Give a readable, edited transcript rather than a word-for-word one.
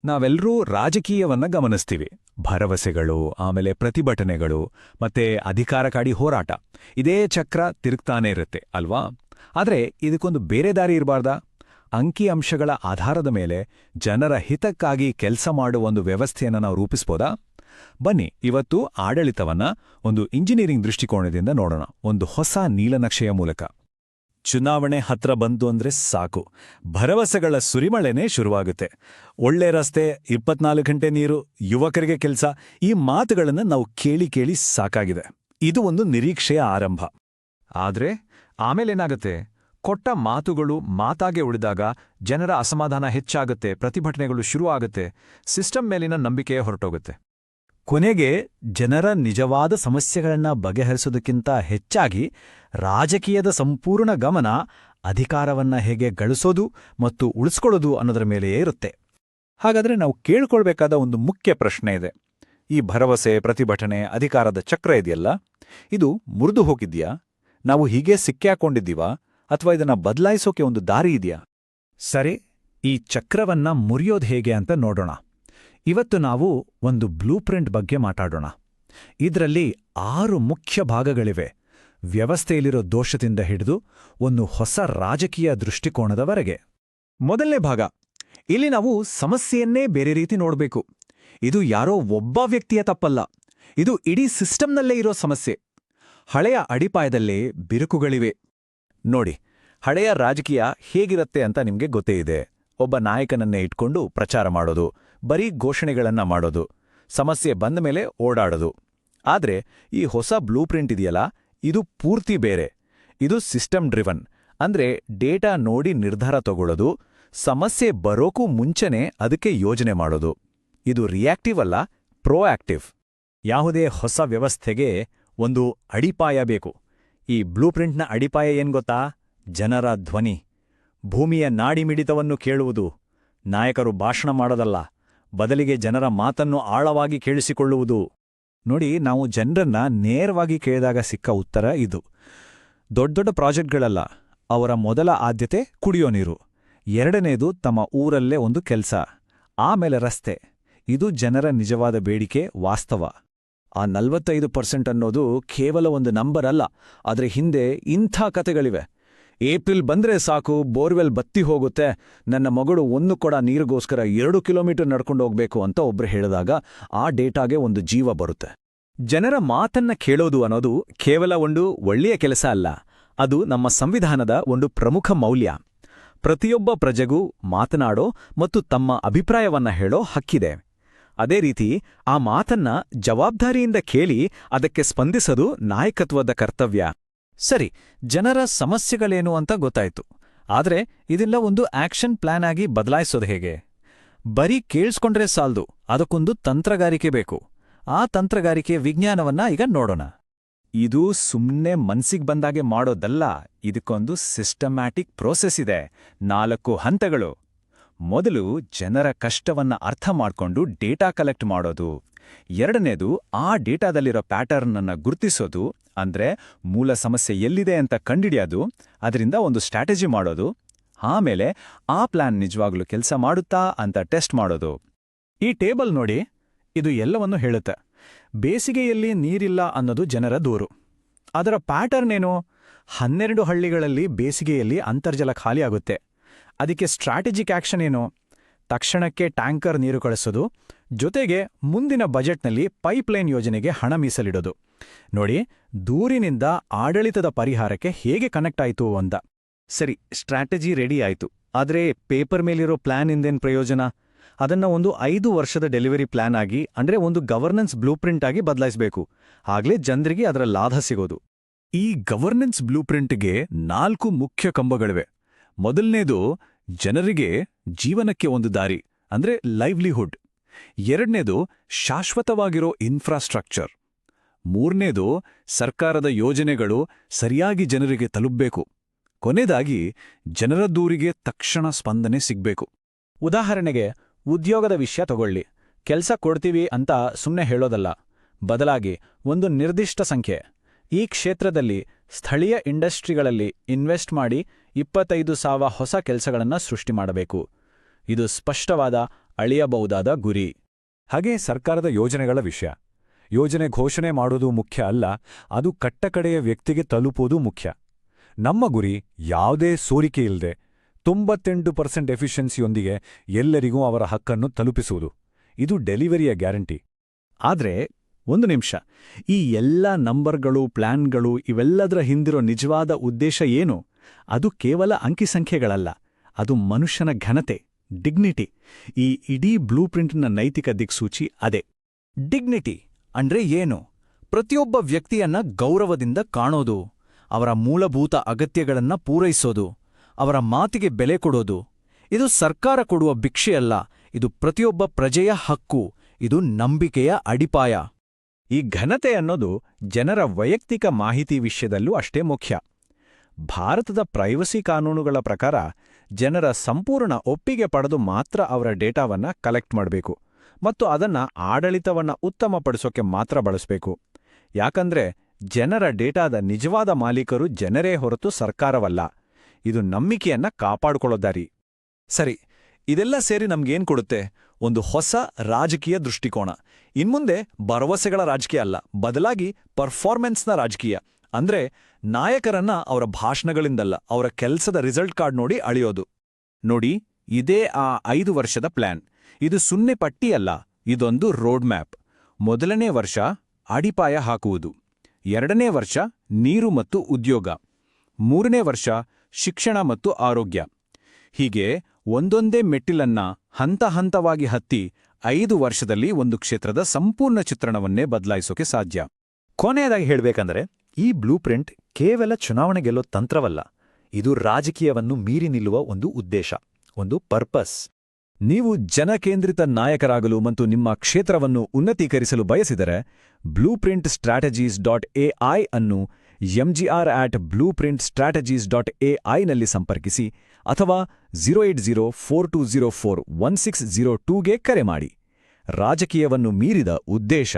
ನಾವೆಲ್ಲರೂ ರಾಜಕೀಯವನ್ನ ಗಮನಿಸ್ತೀವಿ. ಭರವಸೆಗಳು, ಆಮೇಲೆ ಪ್ರತಿಭಟನೆಗಳು, ಮತ್ತೆ ಅಧಿಕಾರಕ್ಕಾಗಿ ಹೋರಾಟ. ಇದೇ ಚಕ್ರ ತಿರುಗ್ತಾನೇ ಇರುತ್ತೆ ಅಲ್ವಾ? ಆದ್ರೆ ಇದಕ್ಕೊಂದು ಬೇರೆ ದಾರಿ ಇರಬಾರ್ದಾ? ಅಂಕಿಅಂಶಗಳ ಆಧಾರದ ಮೇಲೆ ಜನರ ಹಿತಕ್ಕಾಗಿ ಕೆಲಸ ಮಾಡುವ ಒಂದು ವ್ಯವಸ್ಥೆಯನ್ನು ನಾವು ರೂಪಿಸ್ಬೋದಾ? ಬನ್ನಿ ಇವತ್ತು ಆಡಳಿತವನ್ನ ಒಂದು ಇಂಜಿನಿಯರಿಂಗ್ ದೃಷ್ಟಿಕೋನದಿಂದ ನೋಡೋಣ, ಒಂದು ಹೊಸ ನೀಲನಕ್ಷೆಯ ಮೂಲಕ. ಚುನಾವಣೆ ಹತ್ರ ಬಂತು ಅಂದ್ರೆ ಸಾಕು, ಭರವಸೆಗಳ ಸುರಿಮಳೆನೇ ಶುರುವಾಗುತ್ತೆ. ಒಳ್ಳೆ ರಸ್ತೆ, 24 ಗಂಟೆ ನೀರು, ಯುವಕರಿಗೆ ಕೆಲಸ, ಈ ಮಾತುಗಳನ್ನು ನಾವು ಕೇಳಿ ಕೇಳಿ ಸಾಕಾಗಿದೆ. ಇದು ಒಂದು ನಿರೀಕ್ಷೆಯ ಆರಂಭ. ಆದ್ರೆ ಆಮೇಲೇನಾಗತ್ತೆ? ಕೊಟ್ಟ ಮಾತುಗಳು ಮಾತಾಗೆ ಉಳಿದಾಗ ಜನರ ಅಸಮಾಧಾನ ಹೆಚ್ಚಾಗತ್ತೆ, ಪ್ರತಿಭಟನೆಗಳು ಶುರು ಆಗತ್ತೆ, ಸಿಸ್ಟಮ್ ಮೇಲಿನ ನಂಬಿಕೆ ಹೊರಟೋಗುತ್ತೆ. ಕೊನೆಗೆ ಜನರ ನಿಜವಾದ ಸಮಸ್ಯೆಗಳನ್ನ ಬಗೆಹರಿಸೋದಕ್ಕಿಂತ ಹೆಚ್ಚಾಗಿ ರಾಜಕೀಯದ ಸಂಪೂರ್ಣ ಗಮನ ಅಧಿಕಾರವನ್ನ ಹೇಗೆ ಗಳಿಸೋದು ಮತ್ತು ಉಳಿಸ್ಕೊಳ್ಳೋದು ಅನ್ನೋದರ ಮೇಲೆಯೇ ಇರುತ್ತೆ. ಹಾಗಾದ್ರೆ ನಾವು ಕೇಳ್ಕೊಳ್ಬೇಕಾದ ಒಂದು ಮುಖ್ಯ ಪ್ರಶ್ನೆ ಇದೆ. ಈ ಭರವಸೆ, ಪ್ರತಿಭಟನೆ, ಅಧಿಕಾರದ ಚಕ್ರ ಇದೆಯಲ್ಲ, ಇದು ಮುರಿದು ಹೋಗಿದ್ಯಾ? ನಾವು ಹೀಗೆ ಸಿಕ್ಕಾಕೊಂಡಿದ್ದೀವಾ? ಅಥವಾ ಇದನ್ನ ಬದಲಾಯಿಸೋಕೆ ಒಂದು ದಾರಿ ಇದೆಯಾ? ಸರಿ, ಈ ಚಕ್ರವನ್ನ ಮುರಿಯೋದು ಹೇಗೆ ಅಂತ ನೋಡೋಣ. ಇವತ್ತು ನಾವು ಒಂದು ಬ್ಲೂಪ್ರಿಂಟ್ ಬಗ್ಗೆ ಮಾತಾಡೋಣ. ಇದರಲ್ಲಿ 6 ಮುಖ್ಯ ಭಾಗಗಳಿವೆ. ವ್ಯವಸ್ಥೆಯಲ್ಲಿರೋ ದೋಷದಿಂದ ಹಿಡಿದು ಒಂದು ಹೊಸ ರಾಜಕೀಯ ದೃಷ್ಟಿಕೋನದವರೆಗೆ. ಮೊದಲನೇ ಭಾಗ, ಇಲ್ಲಿ ನಾವು ಸಮಸ್ಯೆಯನ್ನೇ ಬೇರೆ ರೀತಿ ನೋಡಬೇಕು. ಇದು ಯಾರೋ ಒಬ್ಬ ವ್ಯಕ್ತಿಯ ತಪ್ಪಲ್ಲ, ಇದು ಇಡೀ ಸಿಸ್ಟಮ್ನಲ್ಲೇ ಇರೋ ಸಮಸ್ಯೆ. ಹಳೆಯ ಅಡಿಪಾಯದಲ್ಲೇ ಬಿರುಕುಗಳಿವೆ. ನೋಡಿ, ಹಳೆಯ ರಾಜಕೀಯ ಹೇಗಿರುತ್ತೆ ಅಂತ ನಿಮ್ಗೆ ಗೊತ್ತೇ ಇದೆ. ಒಬ್ಬ ನಾಯಕನನ್ನೇ ಇಟ್ಕೊಂಡು ಪ್ರಚಾರ ಮಾಡೋದು, ಬರೀ ಘೋಷಣೆಗಳನ್ನ ಮಾಡೋದು, ಸಮಸ್ಯೆ ಬಂದ ಮೇಲೆ ಓಡಾಡೋದು. ಆದ್ರೆ ಈ ಹೊಸ ಬ್ಲೂಪ್ರಿಂಟ್ ಇದೆಯಲ್ಲ, ಇದು ಪೂರ್ತಿ ಬೇರೆ. ಇದು ಸಿಸ್ಟಮ್ ಡ್ರಿವನ್, ಅಂದ್ರೆ ಡೇಟಾ ನೋಡಿ ನಿರ್ಧಾರ ತಗೊಳ್ಳೋದು, ಸಮಸ್ಯೆ ಬರೋಕ್ಕೂ ಮುಂಚೆನೇ ಅದಕ್ಕೆ ಯೋಜನೆ ಮಾಡೋದು. ಇದು ರಿಯಾಕ್ಟಿವ್ ಅಲ್ಲ, ಪ್ರೋಆಕ್ಟಿವ್. ಯಾವುದೇ ಹೊಸ ವ್ಯವಸ್ಥೆಗೆ ಒಂದು ಅಡಿಪಾಯ ಬೇಕು. ಈ ಬ್ಲೂಪ್ರಿಂಟ್ನ ಅಡಿಪಾಯ ಏನ್ ಗೊತ್ತಾ? ಜನರ ಧ್ವನಿ, ಭೂಮಿಯ ನಾಡಿಮಿಡಿತವನ್ನು ಕೇಳುವುದು. ನಾಯಕರು ಭಾಷಣ ಮಾಡೋದಲ್ಲ, ಬದಲಿಗೆ ಜನರ ಮಾತನ್ನು ಆಳವಾಗಿ ಕೇಳಿಸಿಕೊಳ್ಳುವುದು. ನೋಡಿ, ನಾವು ಜನರನ್ನ ನೇರವಾಗಿ ಕೇಳಿದಾಗ ಸಿಕ್ಕ ಉತ್ತರ ಇದು. ದೊಡ್ಡ ದೊಡ್ಡ ಪ್ರಾಜೆಕ್ಟ್ಗಳಲ್ಲ, ಅವರ ಮೊದಲ ಆದ್ಯತೆ ಕುಡಿಯೋ ನೀರು, ಎರಡನೇದು ತಮ್ಮ ಊರಲ್ಲೇ ಒಂದು ಕೆಲ್ಸ, ಆಮೇಲೆ ರಸ್ತೆ. ಇದು ಜನರ ನಿಜವಾದ ಬೇಡಿಕೆ, ವಾಸ್ತವ. ಆ 45% ಅನ್ನೋದು ಕೇವಲ ಒಂದು ನಂಬರ್ ಅಲ್ಲ, ಆದ್ರೆ ಹಿಂದೆ ಇಂಥ ಕತೆಗಳಿವೆ. ಏಪ್ರಿಲ್ ಬಂದ್ರೆ ಸಾಕು, ಬೋರ್ವೆಲ್ ಬತ್ತಿ ಹೋಗುತ್ತೆ, ನನ್ನ ಮಗಳು 1 ಕೊಡ ನೀರಿಗೋಸ್ಕರ 2 ಕಿಲೋಮೀಟರ್ ನಡ್ಕೊಂಡು ಹೋಗ್ಬೇಕು ಅಂತ ಒಬ್ರು ಹೇಳಿದಾಗ ಆ ಡೇಟಾಗೆ ಒಂದು ಜೀವ ಬರುತ್ತೆ. ಜನರ ಮಾತನ್ನ ಕೇಳೋದು ಅನ್ನೋದು ಕೇವಲ ಒಂದು ಒಳ್ಳೆಯ ಕೆಲಸ ಅಲ್ಲ, ಅದು ನಮ್ಮ ಸಂವಿಧಾನದ ಒಂದು ಪ್ರಮುಖ ಮೌಲ್ಯ. ಪ್ರತಿಯೊಬ್ಬ ಪ್ರಜೆಗೂ ಮಾತನಾಡೋ ಮತ್ತು ತಮ್ಮ ಅಭಿಪ್ರಾಯವನ್ನ ಹೇಳೋ ಹಕ್ಕಿದೆ. ಅದೇ ರೀತಿ ಆ ಮಾತನ್ನ ಜವಾಬ್ದಾರಿಯಿಂದ ಕೇಳಿ ಅದಕ್ಕೆ ಸ್ಪಂದಿಸೋದು ನಾಯಕತ್ವದ ಕರ್ತವ್ಯ. ಸರಿ, ಜನರ ಸಮಸ್ಯೆಗಳೇನು ಅಂತ ಗೊತ್ತಾಯ್ತು. ಆದ್ರೆ ಇದೆಲ್ಲ ಒಂದು ಆಕ್ಷನ್ ಪ್ಲಾನ್ ಆಗಿ ಬದಲಾಯಿಸೋದು ಹೇಗೆ? ಬರೀ ಕೇಳಿಸ್ಕೊಂಡ್ರೆ ಸಾಲ್ದು, ಅದಕ್ಕೊಂದು ತಂತ್ರಗಾರಿಕೆ ಬೇಕು. ಆ ತಂತ್ರಗಾರಿಕೆ ವಿಜ್ಞಾನವನ್ನ ಈಗ ನೋಡೋಣ. ಇದು ಸುಮ್ಮನೆ ಮನ್ಸಿಗೆ ಬಂದಾಗೆ ಮಾಡೋದಲ್ಲ, ಇದಕ್ಕೊಂದು ಸಿಸ್ಟಮ್ಯಾಟಿಕ್ ಪ್ರೋಸೆಸ್ ಇದೆ. 4 ಹಂತಗಳು. ಮೊದಲು ಜನರ ಕಷ್ಟವನ್ನ ಅರ್ಥ ಮಾಡ್ಕೊಂಡು ಡೇಟಾ ಕಲೆಕ್ಟ್ ಮಾಡೋದು. ಎರಡನೇದು ಆ ಡೇಟಾದಲ್ಲಿರೋ ಪ್ಯಾಟರ್ನನ್ನ ಗುರುತಿಸೋದು, ಅಂದ್ರೆ ಮೂಲ ಸಮಸ್ಯೆ ಎಲ್ಲಿದೆ ಅಂತ ಕಂಡಿಡಿಯೋದು, ಅದರಿಂದ ಒಂದು ಸ್ಟ್ರಾಟಜಿ ಮಾಡೋದು. ಆಮೇಲೆ ಆ ಪ್ಲಾನ್ ನಿಜವಾಗ್ಲೂ ಕೆಲಸ ಮಾಡುತ್ತಾ ಅಂತ ಟೆಸ್ಟ್ ಮಾಡೋದು. ಈ ಟೇಬಲ್ ನೋಡಿ, ಇದು ಎಲ್ಲವನ್ನೂ ಹೇಳುತ್ತೆ. ಬೇಸಿಗೆಯಲ್ಲಿ ನೀರಿಲ್ಲ ಅನ್ನೋದು ಜನರ ದೂರು. ಅದರ ಪ್ಯಾಟರ್ನ್ ಏನು? 12 ಹಳ್ಳಿಗಳಲ್ಲಿ ಬೇಸಿಗೆಯಲ್ಲಿ ಅಂತರ್ಜಲ ಖಾಲಿಯಾಗುತ್ತೆ. ಅದಕ್ಕೆ ಸ್ಟ್ರಾಟಜಿಕ್ ಆಕ್ಷನ್ ಏನು? ತಕ್ಷಣಕ್ಕೆ ಟ್ಯಾಂಕರ್ ನೀರು ಕಳಿಸೋದು, ಜೊತೆಗೆ ಮುಂದಿನ ಬಜೆಟ್ನಲ್ಲಿ ಪೈಪ್ಲೈನ್ ಯೋಜನೆಗೆ ಹಣ ಮೀಸಲಿಡೋದು. ನೋಡಿ, ದೂರಿನಿಂದ ಆಡಳಿತದ ಪರಿಹಾರಕ್ಕೆ ಹೇಗೆ ಕನೆಕ್ಟ್ ಆಯಿತು ಅಂತ. ಸರಿ, ಸ್ಟ್ರಾಟಜಿ ರೆಡಿ ಆಯ್ತು. ಆದ್ರೆ ಪೇಪರ್ ಮೇಲಿರೋ ಪ್ಲಾನ್ ಇಂದೇನ್ ಪ್ರಯೋಜನ? ಅದನ್ನ ಒಂದು 5 ವರ್ಷದ ಡೆಲಿವರಿ ಪ್ಲಾನ್ ಆಗಿ, ಅಂದ್ರೆ ಒಂದು ಗವರ್ನೆನ್ಸ್ ಬ್ಲೂಪ್ರಿಂಟ್ ಆಗಿ ಬದಲಾಯಿಸಬೇಕು. ಆಗ್ಲೇ ಜನರಿಗೆ ಅದರ ಲಾಭ ಸಿಗೋದು. ಈ ಗವರ್ನೆನ್ಸ್ ಬ್ಲೂಪ್ರಿಂಟ್ಗೆ 4 ಮುಖ್ಯ ಕಂಬಗಳಿವೆ. ಮೊದಲನೇದು ಜನರಿಗೆ ಜೀವನಕ್ಕೆ ಒಂದು ದಾರಿ, ಅಂದ್ರೆ ಲೈವ್ಲಿಹುಡ್. ಎರಡನೇದು ಶಾಶ್ವತವಾಗಿರೋ ಇನ್ಫ್ರಾಸ್ಟ್ರಕ್ಚರ್. ಮೂರನೇದು ಸರ್ಕಾರದ ಯೋಜನೆಗಳು ಸರಿಯಾಗಿ ಜನರಿಗೆ ತಲುಪಬೇಕು. ಕೊನೆಯದಾಗಿ ಜನರ ದೂರಿಗೆ ತಕ್ಷಣ ಸ್ಪಂದನೆ ಸಿಗ್ಬೇಕು. ಉದಾಹರಣೆಗೆ ಉದ್ಯೋಗದ ವಿಷಯ ತಗೊಳ್ಳಿ. ಕೆಲ್ಸ ಕೊಡ್ತೀವಿ ಅಂತ ಸುಮ್ಮನೆ ಹೇಳೋದಲ್ಲ, ಬದಲಾಗಿ ಒಂದು ನಿರ್ದಿಷ್ಟ ಸಂಖ್ಯೆ, ಈ ಕ್ಷೇತ್ರದಲ್ಲಿ ಸ್ಥಳೀಯ ಇಂಡಸ್ಟ್ರಿಗಳಲ್ಲಿ ಇನ್ವೆಸ್ಟ್ ಮಾಡಿ 25,000 ಹೊಸ ಕೆಲಸಗಳನ್ನು ಸೃಷ್ಟಿ ಮಾಡಬೇಕು. ಇದು ಸ್ಪಷ್ಟವಾದ ಅಳೆಯಬಹುದಾದ ಗುರಿ. ಹಾಗೆ ಸರ್ಕಾರದ ಯೋಜನೆಗಳ ವಿಷಯ. ಯೋಜನೆ ಘೋಷಣೆ ಮಾಡೋದು ಮುಖ್ಯ ಅಲ್ಲ, ಅದು ಕಟ್ಟಕಡೆಯ ವ್ಯಕ್ತಿಗೆ ತಲುಪೋದು ಮುಖ್ಯ. ನಮ್ಮ ಗುರಿ ಯಾವುದೇ ಸೋರಿಕೆ ಇಲ್ಲದೆ 98% ಎಫಿಷಿಯನ್ಸಿಯೊಂದಿಗೆ ಎಲ್ಲರಿಗೂ ಅವರ ಹಕ್ಕನ್ನು ತಲುಪಿಸುವುದು. ಇದು ಡೆಲಿವರಿಯ ಗ್ಯಾರಂಟಿ. ಆದ್ರೆ ಒಂದು ನಿಮಿಷ, ಈ ಎಲ್ಲ ನಂಬರ್ಗಳು, ಪ್ಲಾನ್ಗಳು ಇವೆಲ್ಲದರ ಹಿಂದಿರೋ ನಿಜವಾದ ಉದ್ದೇಶ ಏನು? ಅದು ಕೇವಲ ಅಂಕಿಸಂಖ್ಯೆಗಳಲ್ಲ, ಅದು ಮನುಷ್ಯನ ಘನತೆ, ಡಿಗ್ನಿಟಿ. ಈ ಇಡೀ ಬ್ಲೂಪ್ರಿಂಟ್ನ ನೈತಿಕ ದಿಕ್ಸೂಚಿ ಅದೇ. ಡಿಗ್ನಿಟಿ ಅಂದ್ರೆ ಏನು? ಪ್ರತಿಯೊಬ್ಬ ವ್ಯಕ್ತಿಯನ್ನ ಗೌರವದಿಂದ ಕಾಣೋದು, ಅವರ ಮೂಲಭೂತ ಅಗತ್ಯಗಳನ್ನ ಪೂರೈಸೋದು, ಅವರ ಮಾತಿಗೆ ಬೆಲೆ ಕೊಡೋದು. ಇದು ಸರ್ಕಾರ ಕೊಡುವ ಭಿಕ್ಷೆಯಲ್ಲ, ಇದು ಪ್ರತಿಯೊಬ್ಬ ಪ್ರಜೆಯ ಹಕ್ಕು, ಇದು ನಂಬಿಕೆಯ ಅಡಿಪಾಯ. ಈ ಘನತೆ ಅನ್ನೋದು ಜನರ ವೈಯಕ್ತಿಕ ಮಾಹಿತಿ ವಿಷಯದಲ್ಲೂ ಅಷ್ಟೇ ಮುಖ್ಯ. ಭಾರತದ ಪ್ರೈವಸಿ ಕಾನೂನುಗಳ ಪ್ರಕಾರ ಜನರ ಸಂಪೂರ್ಣ ಒಪ್ಪಿಗೆ ಪಡೆದು ಮಾತ್ರ ಅವರ ಡೇಟಾವನ್ನ ಕಲೆಕ್ಟ್ ಮಾಡಬೇಕು ಮತ್ತು ಅದನ್ನ ಆಡಳಿತವನ್ನ ಉತ್ತಮಪಡಿಸೋಕೆ ಮಾತ್ರ ಬಳಸಬೇಕು. ಯಾಕಂದ್ರೆ ಜನರ ಡೇಟಾದ ನಿಜವಾದ ಮಾಲೀಕರು ಜನರೇ ಹೊರತು ಸರ್ಕಾರವಲ್ಲ. ಇದು ನಂಬಿಕೆಯನ್ನ ಕಾಪಾಡಿಕೊಳ್ಳೋದಾರಿ. ಸರಿ, ಇದೆಲ್ಲ ಸೇರಿ ನಮ್ಗೇನ್ ಕೊಡುತ್ತೆ? ಒಂದು ಹೊಸ ರಾಜಕೀಯ ದೃಷ್ಟಿಕೋನ. ಇನ್ಮುಂದೆ ಭರವಸೆಗಳ ರಾಜಕೀಯ ಅಲ್ಲ, ಬದಲಾಗಿ ಪರ್ಫಾರ್ಮೆನ್ಸ್ನ ರಾಜಕೀಯ. ಅಂದ್ರೆ ನಾಯಕರನ್ನ ಅವರ ಭಾಷಣಗಳಿಂದಲ್ಲ, ಅವರ ಕೆಲಸದ ರಿಸಲ್ಟ್ ಕಾರ್ಡ್ ನೋಡಿ ಅಳಿಯೋದು. ನೋಡಿ, ಇದೇ ಆ 5 ವರ್ಷದ ಪ್ಲಾನ್. ಇದು ಸುನ್ನೆ ಪಟ್ಟಿಯಲ್ಲ, ಇದೊಂದು ರೋಡ್ ಮ್ಯಾಪ್. ಮೊದಲನೇ ವರ್ಷ ಅಡಿಪಾಯ ಹಾಕುವುದು, 2ನೇ ವರ್ಷ ನೀರು ಮತ್ತು ಉದ್ಯೋಗ, 3ನೇ ವರ್ಷ ಶಿಕ್ಷಣ ಮತ್ತು ಆರೋಗ್ಯ. ಹೀಗೆ ಒಂದೊಂದೇ ಮೆಟ್ಟಿಲನ್ನ ಹಂತ ಹಂತವಾಗಿ ಹತ್ತಿ 5 ವರ್ಷದಲ್ಲಿ ಒಂದು ಕ್ಷೇತ್ರದ ಸಂಪೂರ್ಣ ಚಿತ್ರಣವನ್ನೇ ಬದಲಾಯಿಸೋಕೆ ಸಾಧ್ಯ. ಕೊನೆಯದಾಗಿ ಹೇಳಬೇಕಂದ್ರೆ, ಈ ಬ್ಲೂಪ್ರಿಂಟ್ ಕೇವಲ ಚುನಾವಣೆ ಗೆಲ್ಲೋ ತಂತ್ರವಲ್ಲ, ಇದು ರಾಜಕೀಯವನ್ನು ಮೀರಿ ನಿಲ್ಲುವ ಒಂದು ಉದ್ದೇಶ, ಒಂದು ಪರ್ಪಸ್. ನೀವು ಜನಕೇಂದ್ರಿತ ನಾಯಕರಾಗಲು ಮತ್ತು ನಿಮ್ಮ ಕ್ಷೇತ್ರವನ್ನು ಉನ್ನತೀಕರಿಸಲು ಬಯಸಿದರೆ blueprintstrategies.ai ಅನ್ನು mgr@blueprintstrategies.ai ನಲ್ಲಿ ಸಂಪರ್ಕಿಸಿ ಅಥವಾ 08042041602ಗೆ ಕರೆ ಮಾಡಿ. ರಾಜಕೀಯವನ್ನು ಮೀರಿದ ಉದ್ದೇಶ.